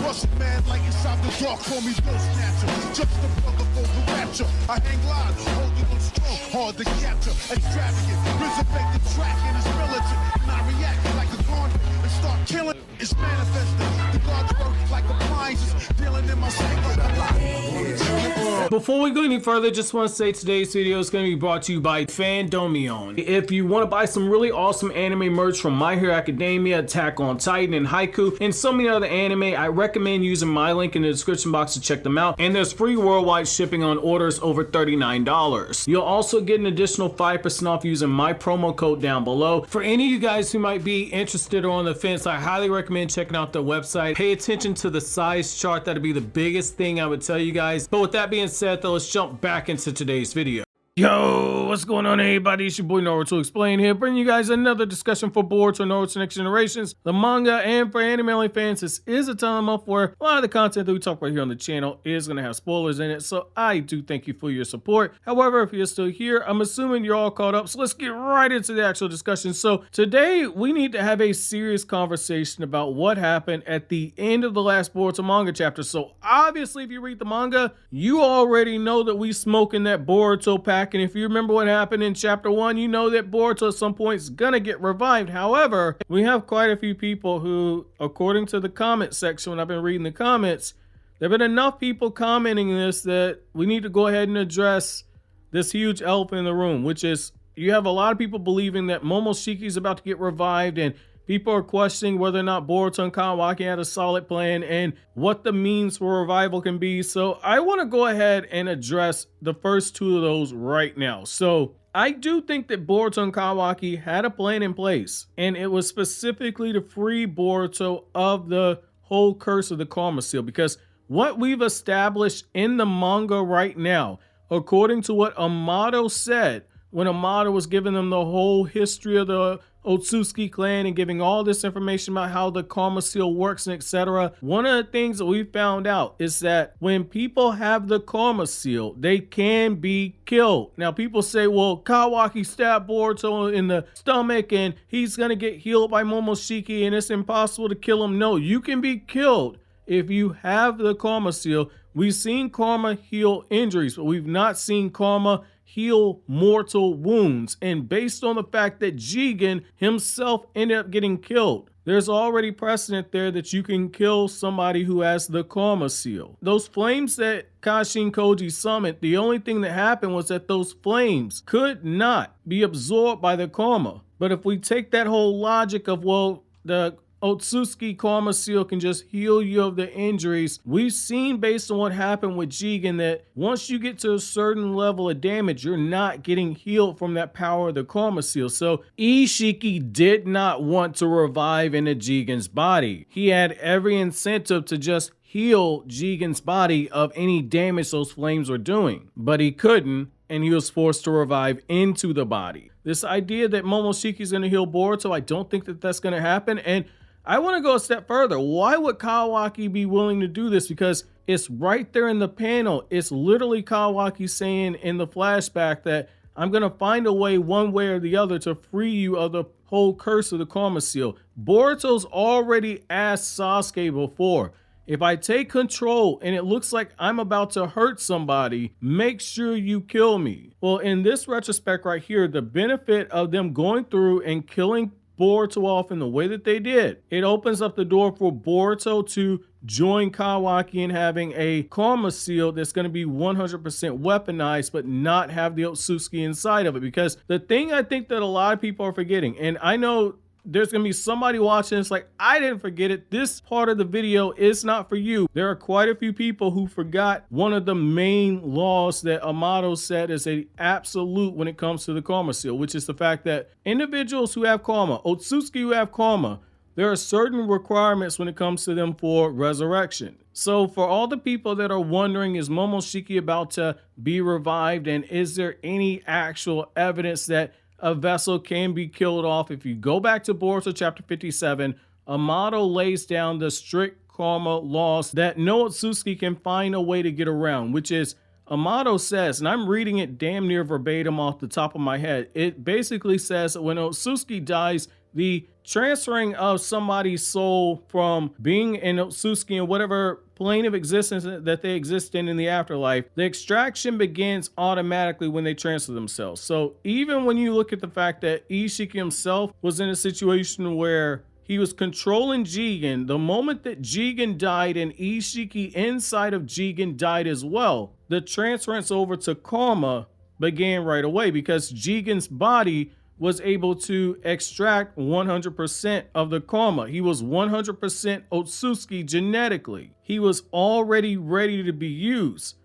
Russian man like inside the dark, call me Bill Snatcher. Just the brother for the rapture. I hang live, holding on strong, hard to capture. Extravagant, resurrect the track and it's militant. And I react like a convict and start killing. It's manifesting. The gods work like appliances, dealing in my psyche. Before we go any further, just want to say today's video is going to be brought to you by Fandomion. If you want to buy some really awesome anime merch from My Hero Academia, Attack on Titan, and Haiku, and so many other anime, I recommend using my link in the description box to check them out. And there's free worldwide shipping on orders over $39. You'll also get an additional 5% off using my promo code down below. For any of you guys who might be interested or on the fence, I highly recommend checking out the website. Pay attention to the size chart. That'll be the biggest thing I would tell you guys. But with that being said, though, let's jump back into today's video. Yo, what's going on, everybody? It's your boy Naruto Explain here, bringing you guys another discussion for Boruto Naruto Next Generations, the manga, and for anime only fans. This is a time up where a lot of the content that we talk about here on the channel is going to have spoilers in it, so I do thank you for your support. However, if you're still here, I'm assuming you're all caught up, so let's get right into the actual discussion. So today, we need to have a serious conversation about what happened at the end of the last Boruto manga chapter. So obviously, if you read the manga, you already know that we smoking that Boruto pack. And if you remember what happened in chapter 1, you know that Boruto at some point is gonna get revived. However, we have quite a few people who, according to the comment section, when I've been reading the comments, there have been enough people commenting this that we need to go ahead and address this huge elephant in the room, which is you have a lot of people believing that Momoshiki is about to get revived, and people are questioning whether or not Boruto and Kawaki had a solid plan and what the means for revival can be. So I want to go ahead and address the first two of those right now. So I do think that Boruto and Kawaki had a plan in place, and it was specifically to free Boruto of the whole curse of the Karma Seal, because what we've established in the manga right now, according to what Amato said, when Amato was giving them the whole history of the Otsutsuki clan and giving all this information about how the Karma Seal works and etc. One of the things that we found out is that when people have the Karma Seal, they can be killed. Now people say, well, Kawaki stabbed Boruto in the stomach and he's gonna get healed by Momoshiki and it's impossible to kill him. No, you can be killed if you have the Karma Seal. We've seen Karma heal injuries, but we've not seen Karma heal mortal wounds. And based on the fact that Jigen himself ended up getting killed, there's already precedent there that you can kill somebody who has the Karma Seal. Those flames that Kashin Koji summoned, the only thing that happened was that those flames could not be absorbed by the Karma. But if we take that whole logic of, well, the Otsutsuki Karma Seal can just heal you of the injuries, we've seen based on what happened with Jigen that once you get to a certain level of damage, you're not getting healed from that power of the Karma Seal. So Isshiki did not want to revive into Jigen's body. He had every incentive to just heal Jigen's body of any damage those flames were doing, but he couldn't, and he was forced to revive into the body. This idea that Momoshiki is going to heal Boruto, I don't think that that's going to happen. And I want to go a step further. Why would Kawaki be willing to do this? Because it's right there in the panel. It's literally Kawaki saying in the flashback that I'm going to find a way one way or the other to free you of the whole curse of the Karma Seal. Boruto's already asked Sasuke before, if I take control and it looks like I'm about to hurt somebody, make sure you kill me. Well, in this retrospect right here, the benefit of them going through and killing Boruto off in the way that they did, it opens up the door for Boruto to join Kawaki in having a Karma Seal that's going to be 100% weaponized but not have the Otsutsuki inside of it. Because the thing I think that a lot of people are forgetting, and I know there's going to be somebody watching it's like, I didn't forget it. This part of the video is not for you. There are quite a few people who forgot one of the main laws that Amato said is a absolute when it comes to the Karma Seal, which is the fact that individuals who have Karma, Otsutsuki who have Karma, there are certain requirements when it comes to them for resurrection. So for all the people that are wondering, is Momoshiki about to be revived, and is there any actual evidence that a vessel can be killed off? If you go back to Boruto Chapter 57, Amato lays down the strict karma laws that no Otsutsuki can find a way to get around, which is, Amato says, and I'm reading it damn near verbatim off the top of my head, it basically says that when Otsutsuki dies, the transferring of somebody's soul from being an Otsutsuki in whatever plane of existence that they exist in the afterlife, the extraction begins automatically when they transfer themselves. So even when you look at the fact that Isshiki himself was in a situation where he was controlling Jigen, the moment that Jigen died and Isshiki inside of Jigen died as well, the transference over to Kurama began right away because Jigen's body was able to extract 100% of the Kurama. He was 100% Otsutsuki genetically. He was already ready to be used.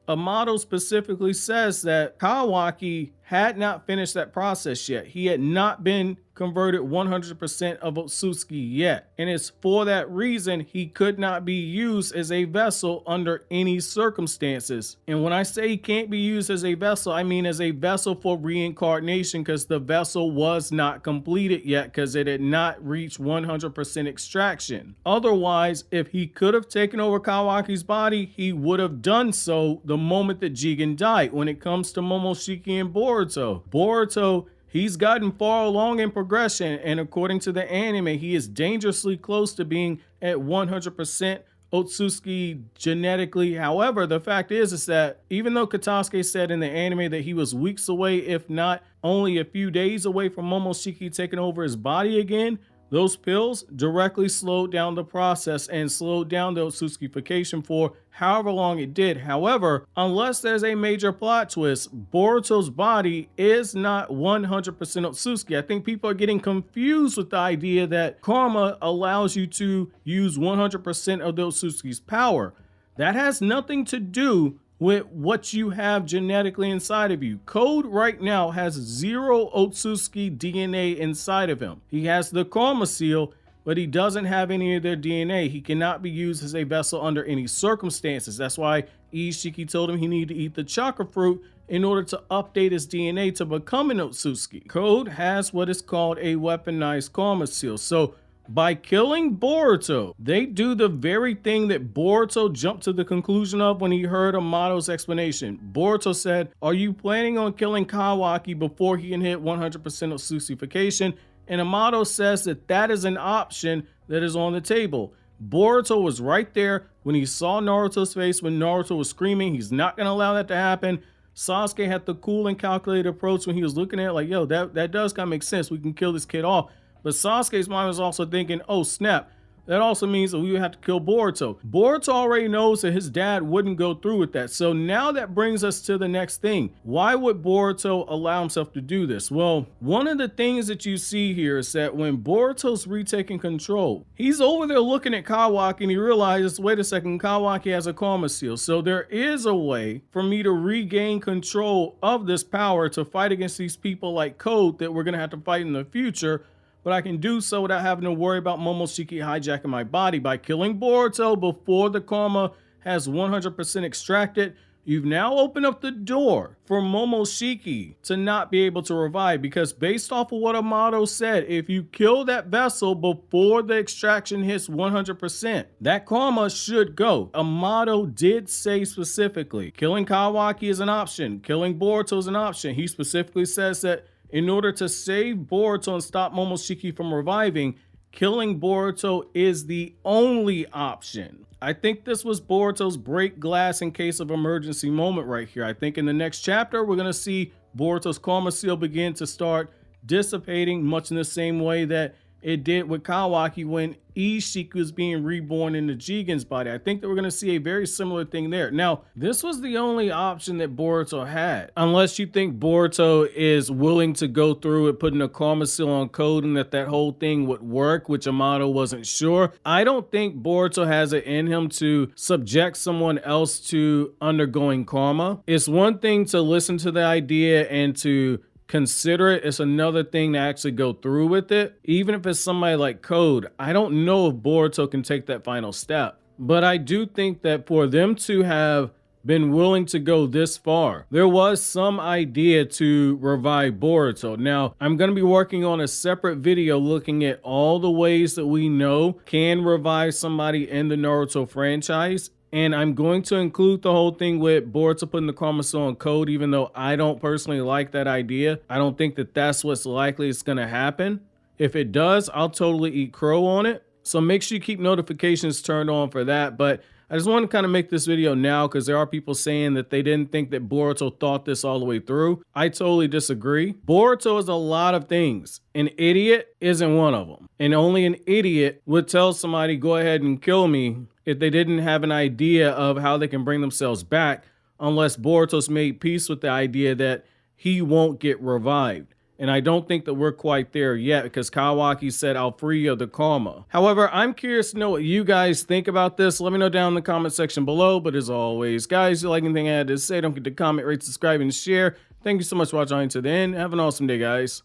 Amato specifically says that Kawaki had not finished that process yet. He had not been converted 100% of Otsutsuki yet. And it's for that reason he could not be used as a vessel under any circumstances. And when I say he can't be used as a vessel, I mean as a vessel for reincarnation, because the vessel was not completed yet because it had not reached 100% extraction. Otherwise, if he could have taken over Kawaki's body, he would have done so the moment that Jigen died. When it comes to Momoshiki and Boruto, he's gotten far along in progression, and according to the anime, he is dangerously close to being at 100% Otsutsuki genetically. However, the fact is that even though Katasuke said in the anime that he was weeks away, if not only a few days away from Momoshiki taking over his body again, those pills directly slowed down the process and slowed down the Otsutsukification for however long it did. However, unless there's a major plot twist, Boruto's body is not 100% Otsutsuki. I think people are getting confused with the idea that Kurama allows you to use 100% of the Otsutsuki's power. That has nothing to do with what you have genetically inside of you. Code right now has 0 Otsutsuki DNA inside of him. He has the Kurama seal, but he doesn't have any of their DNA. He cannot be used as a vessel under any circumstances. That's why Isshiki told him he needed to eat the chakra fruit in order to update his DNA to become an Otsutsuki. Code has what is called a weaponized Kurama seal. So by killing Boruto, they do the very thing that Boruto jumped to the conclusion of when he heard Amato's explanation. Boruto said, "Are you planning on killing Kawaki before he can hit 100% Otsutsukification?" And Amato says that that is an option that is on the table. Boruto was right there when he saw Naruto's face when Naruto was screaming. He's not going to allow that to happen. Sasuke had the cool and calculated approach when he was looking at it like, yo, that does kind of make sense. We can kill this kid off. But Sasuke's mind was also thinking, oh snap, that also means that we would have to kill Boruto. Boruto already knows that his dad wouldn't go through with that. So now that brings us to the next thing. Why would Boruto allow himself to do this? Well, one of the things that you see here is that when Boruto's retaking control, he's over there looking at Kawaki and he realizes, wait a second, Kawaki has a Kurama seal. So there is a way for me to regain control of this power to fight against these people like Code that we're going to have to fight in the future. But I can do so without having to worry about Momoshiki hijacking my body. By killing Boruto before the Kurama has 100% extracted, you've now opened up the door for Momoshiki to not be able to revive, because based off of what Amato said, if you kill that vessel before the extraction hits 100%, that Kurama should go. Amato did say specifically, killing Kawaki is an option, killing Boruto is an option. He specifically says that in order to save Boruto and stop Momoshiki from reviving, killing Boruto is the only option. I think this was Boruto's break glass in case of emergency moment right here. I think in the next chapter, we're going to see Boruto's Kurama seal begin to start dissipating, much in the same way that it did with Kawaki when Isshiki was being reborn into Jigen's body. I think that we're going to see a very similar thing there. Now, this was the only option that Boruto had. Unless you think Boruto is willing to go through with putting a Kurama seal on Code and that whole thing would work, which Amato wasn't sure. I don't think Boruto has it in him to subject someone else to undergoing Kurama. It's one thing to listen to the idea and to consider it. It's another thing to actually go through with it. Even if it's somebody like Code, I don't know if Boruto can take that final step. But I do think that for them to have been willing to go this far, there was some idea to revive Boruto. Now, I'm going to be working on a separate video looking at all the ways that we know can revive somebody in the Naruto franchise. And I'm going to include the whole thing with Boruto putting the Kurama seal on Code, even though I don't personally like that idea. I don't think that that's what's likely is going to happen. If it does, I'll totally eat crow on it. So make sure you keep notifications turned on for that. But I just want to kind of make this video now because there are people saying that they didn't think that Boruto thought this all the way through. I totally disagree. Boruto is a lot of things. An idiot isn't one of them. And only an idiot would tell somebody, go ahead and kill me, if they didn't have an idea of how they can bring themselves back, unless Boruto's made peace with the idea that he won't get revived. And I don't think that we're quite there yet because Kawaki said, I'll free you of the karma. However, I'm curious to know what you guys think about this. Let me know down in the comment section below. But as always, guys, if you like anything I had to say, don't forget to comment, rate, subscribe, and share. Thank you so much for watching to the end. Have an awesome day, guys.